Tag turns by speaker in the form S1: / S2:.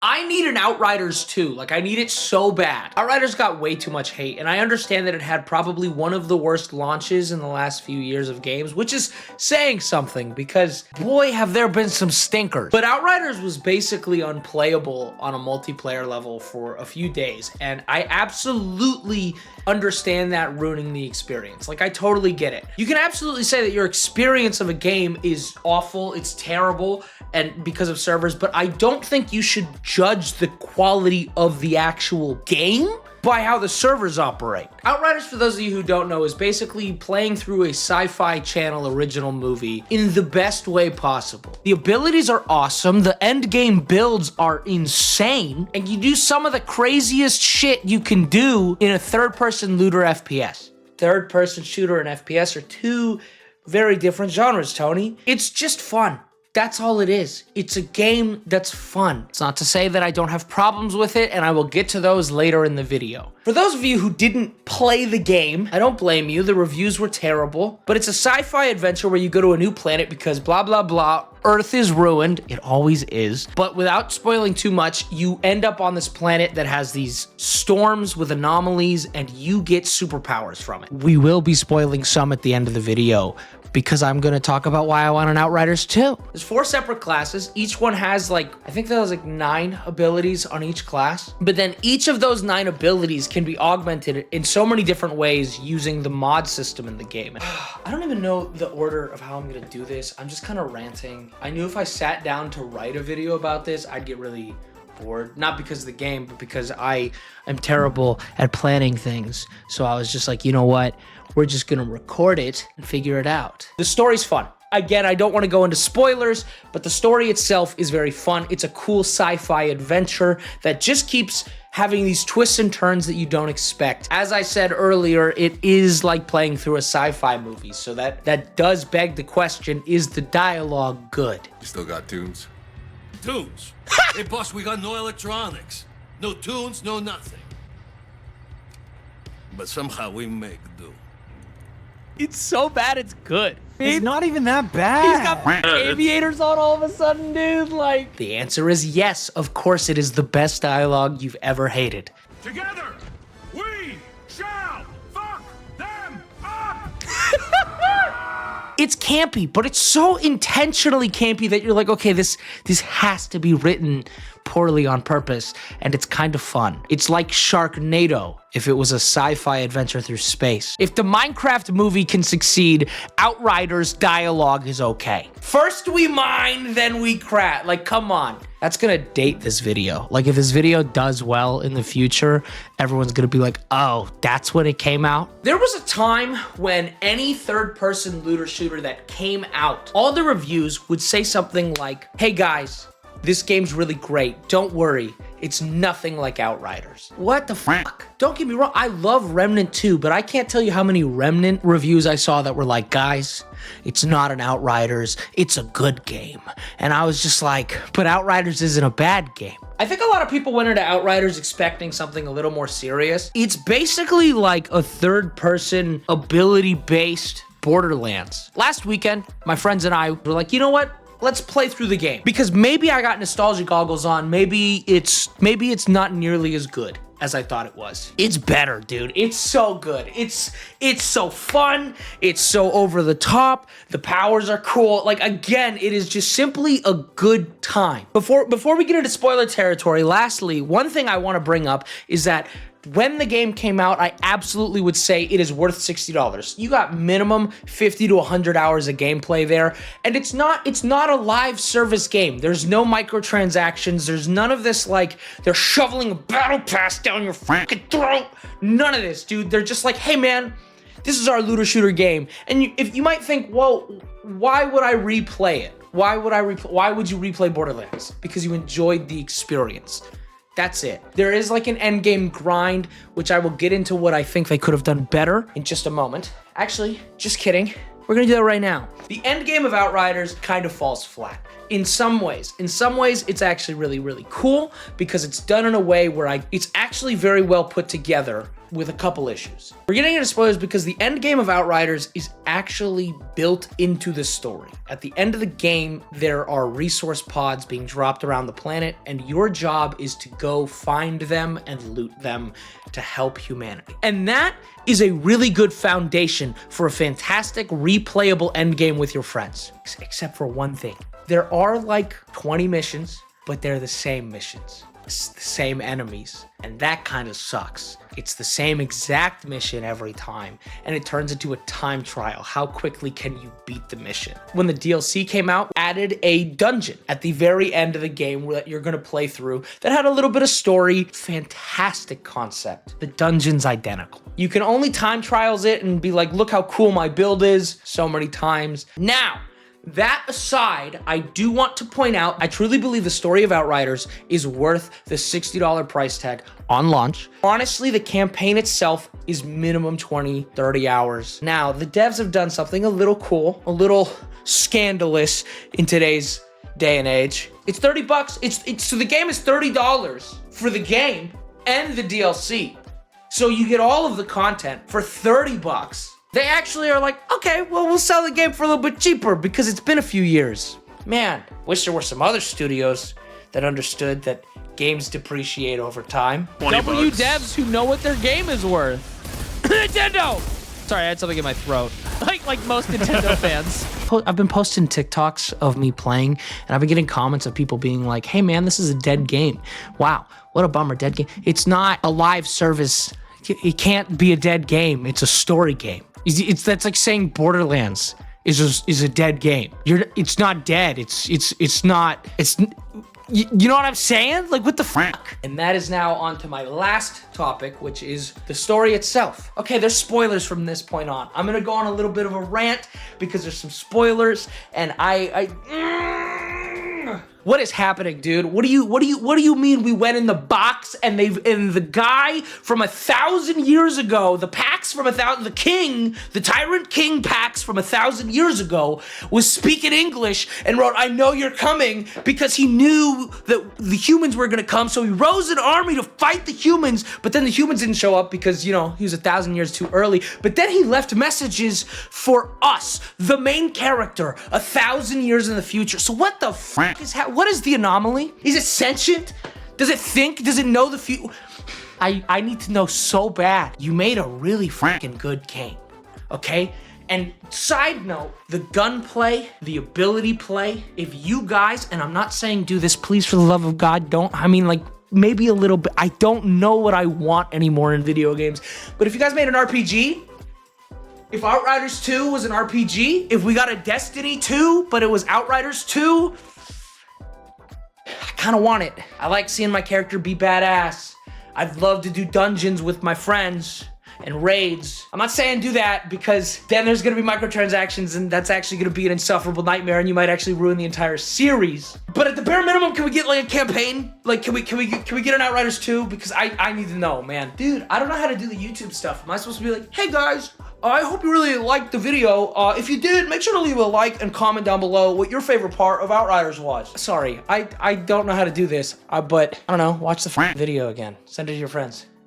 S1: I need an Outriders 2. Like, I need it so bad. Outriders got way too much hate, and I understand that it had probably one of the worst launches in the last few years of games, which is saying something, because boy, have there been some stinkers. But Outriders was basically unplayable on a multiplayer level for a few days, and I absolutely understand that ruining the experience. Like, I totally get it. You can absolutely say that your experience of a game is awful, it's terrible, and because of servers, but I don't think you should judge the quality of the actual game by how the servers operate. Outriders, for those of you who don't know, is basically playing through a Sci-Fi Channel original movie in the best way possible. The abilities are awesome, the endgame builds are insane, and you do some of the craziest shit you can do in a third-person looter FPS. Third-person shooter and FPS are two very different genres, Tony. It's just fun. That's all it is. It's a game that's fun. It's not to say that I don't have problems with it, and I will get to those later in the video. For those of you who didn't play the game, I don't blame you. The reviews were terrible, but it's a sci-fi adventure where you go to a new planet because blah, blah, blah. Earth is ruined. It always is. But without spoiling too much, you end up on this planet that has these storms with anomalies, and you get superpowers from it. We will be spoiling some at the end of the video, because I'm going to talk about why I want an Outriders 2. There's 4 separate classes. Each one has I think there's 9 abilities on each class. But then each of those 9 abilities can be augmented in so many different ways using the mod system in the game. I don't even know the order of how I'm going to do this. I'm just kind of ranting. I knew if I sat down to write a video about this, I'd get really bored. Not because of the game, but because I am terrible at planning things. So I was just like, you know what? We're just gonna record it and figure it out. The story's fun. Again, I don't want to go into spoilers, but the story itself is very fun. It's a cool sci-fi adventure that just keeps having these twists and turns that you don't expect. As I said earlier, it is like playing through a sci-fi movie, so that does beg the question, is the dialogue good?
S2: You still got tunes?
S3: Tunes? Hey, boss, we got no electronics. No tunes, no nothing. But somehow we make do.
S1: It's so bad it's good.
S4: It's not even that bad.
S1: He's got aviators on all of a sudden, dude. Like, the answer is yes. Of course, it is the best dialogue you've ever hated.
S5: Together, we shall fuck them up!
S1: It's campy, but it's so intentionally campy that you're like, okay, this has to be written poorly on purpose, and it's kind of fun. It's like Sharknado if it was a sci-fi adventure through space. If the Minecraft movie can succeed, Outriders dialogue is okay. First we mine, then we craft. Like, come on. That's gonna date this video. Like, if this video does well in the future, everyone's gonna be like, oh, that's when it came out? There was a time when any third-person looter shooter that came out, all the reviews would say something like, hey guys, this game's really great. Don't worry. It's nothing like Outriders. What the fuck? Don't get me wrong. I love Remnant 2, but I can't tell you how many Remnant reviews I saw that were like, guys, it's not an Outriders. It's a good game. And I was just like, but Outriders isn't a bad game. I think a lot of people went into Outriders expecting something a little more serious. It's basically like a third-person, ability-based Borderlands. Last weekend, my friends and I were like, you know what? Let's play through the game, because maybe I got nostalgia goggles on. Maybe it's not nearly as good as I thought it was. It's better, dude. It's so good. It's so fun. It's so over the top. The powers are cool. Like, again, it is just simply a good time. Before we get into spoiler territory, lastly, one thing I want to bring up is that when the game came out, I absolutely would say it is worth $60. You got minimum 50 to 100 hours of gameplay there, and it's not a live service game. There's no microtransactions. There's none of this, like, they're shoveling a battle pass down your fucking throat. None of this, dude. They're just like, hey man, this is our looter shooter game. And if you might think, well, why would I replay it? Why would you replay Borderlands? Because you enjoyed the experience. That's it. There is like an endgame grind, which I will get into what I think they could have done better in just a moment. Actually, just kidding. We're gonna do that right now. The endgame of Outriders kind of falls flat. in some ways, it's actually really, really cool because it's done in a way where it's actually very well put together with a couple issues. We're getting into spoilers because the end game of Outriders is actually built into the story. At the end of the game, there are resource pods being dropped around the planet, and your job is to go find them and loot them to help humanity. And that is a really good foundation for a fantastic replayable end game with your friends. Except for one thing. There are like 20 missions, but they're the same missions. It's the same enemies, and that kind of sucks. It's the same exact mission every time, and it turns into a time trial. How quickly can you beat the mission? When the DLC came out, added a dungeon at the very end of the game that you're gonna play through that had a little bit of story. Fantastic concept. The dungeon's identical. You can only time trials it and be like, look how cool my build is so many times. Now, that aside, I do want to point out, I truly believe the story of Outriders is worth the $60 price tag on launch. Honestly, the campaign itself is minimum 20, 30 hours. Now, the devs have done something a little cool, a little scandalous in today's day and age. It's 30 bucks. So the game is $30 for the game and the DLC. So you get all of the content for 30 bucks. They actually are like, okay, well, we'll sell the game for a little bit cheaper because it's been a few years. Man, wish there were some other studios that understood that games depreciate over time.
S2: W devs who know what their game is worth. Nintendo! Sorry, I had something in my throat. Like most Nintendo fans.
S1: I've been posting TikToks of me playing, and I've been getting comments of people being like, hey man, this is a dead game. Wow, what a bummer, dead game. It's not a live service. It can't be a dead game. It's a story game. That's like saying Borderlands is a dead game. It's not dead. It's not. You know what I'm saying? Like, what the fuck? And that is now on to my last topic, which is the story itself. Okay, there's spoilers from this point on. I'm gonna go on a little bit of a rant because there's some spoilers, and what is happening, dude? What do you mean we went in the box and the guy from 1,000 years ago, the tyrant king Pax from 1,000 years ago was speaking English and wrote, I know you're coming, because he knew that the humans were gonna come, so he rose an army to fight the humans, but then the humans didn't show up because, you know, he was 1,000 years too early, but then he left messages for us, the main character, 1,000 years in the future. So what the fuck is happening? What is the anomaly? Is it sentient? Does it think? Does it know the future? I need to know so bad. You made a really freaking good game, okay? And side note, the gunplay, the ability play, if you guys, and I'm not saying do this, please, for the love of God, don't, I mean, like, maybe a little bit, I don't know what I want anymore in video games, but if you guys made an RPG, if Outriders 2 was an RPG, if we got a Destiny 2, but it was Outriders 2, I kind of want it. I like seeing my character be badass. I'd love to do dungeons with my friends and raids. I'm not saying do that because then there's gonna be microtransactions and that's actually gonna be an insufferable nightmare and you might actually ruin the entire series. But at the bare minimum, can we get like a campaign? Like, can we get an Outriders 2? Because I need to know, man. Dude, I don't know how to do the YouTube stuff. Am I supposed to be like, hey guys, I hope you really liked the video. If you did, make sure to leave a like and comment down below what your favorite part of Outriders was. Sorry, I don't know how to do this, but I don't know, watch the video again. Send it to your friends.